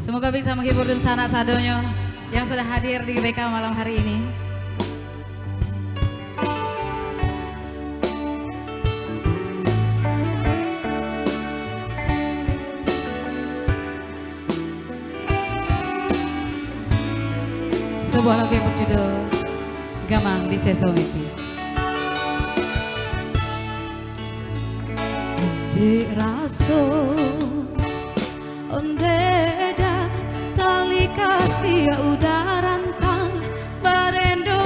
Semoga bisa menghibur dan sanak sadonyo yang sudah hadir di BK malam hari ini. Sebuah lagu yang berjudul Gamang di Sesomiti. Di raso ondeda tali kasih udaran kang barendo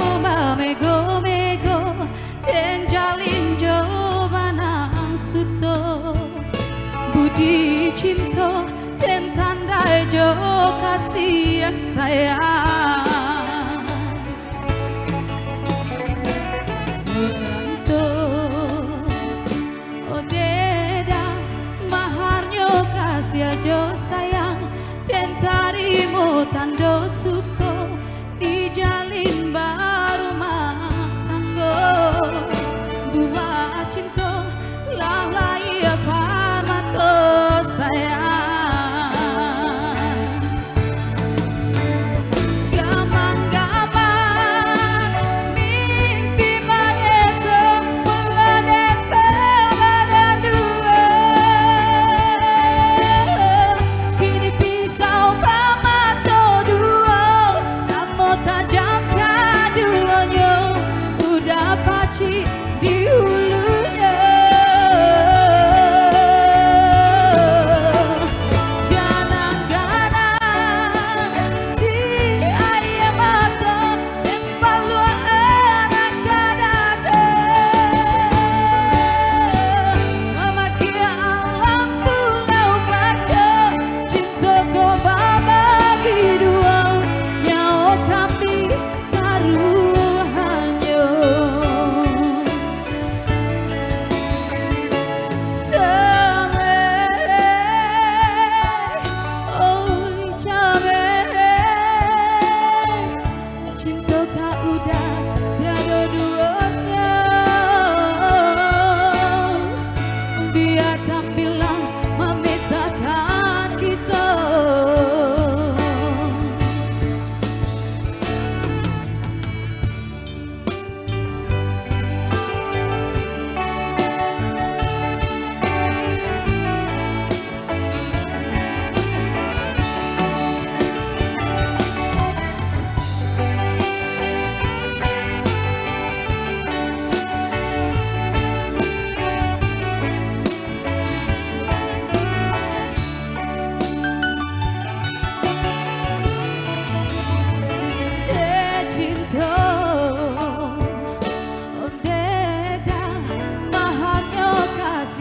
mego mego den jalin jo manang suto budi cinta den tandai jo kasih sayang jo sayang dan tarimo tando suko dijalin baru tanggo buat cinta lalai parmato sayang di hulunya gana-gana si ayam mata dan palua anak kadada memaki alam pulau baca cinta ko bagi dua nyawa kami taruhannya.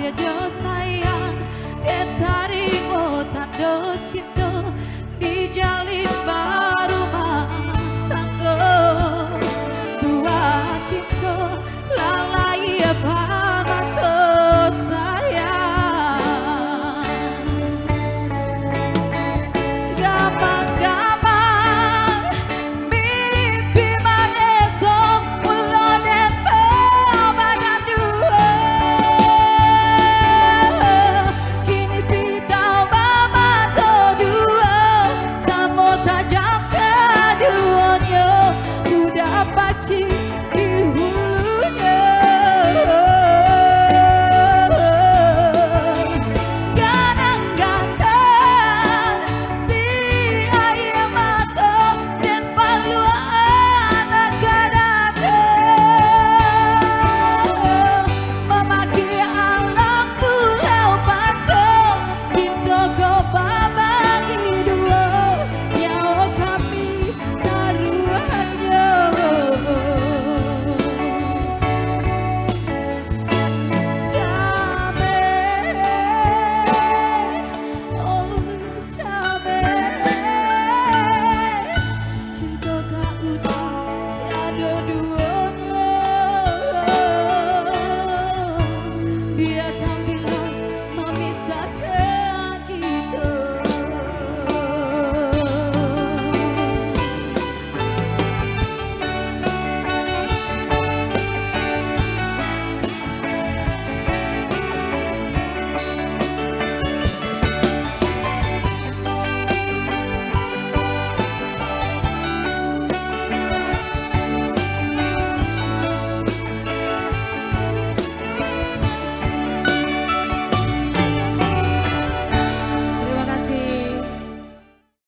Jo sayang dan tarimo tando cinta dijalin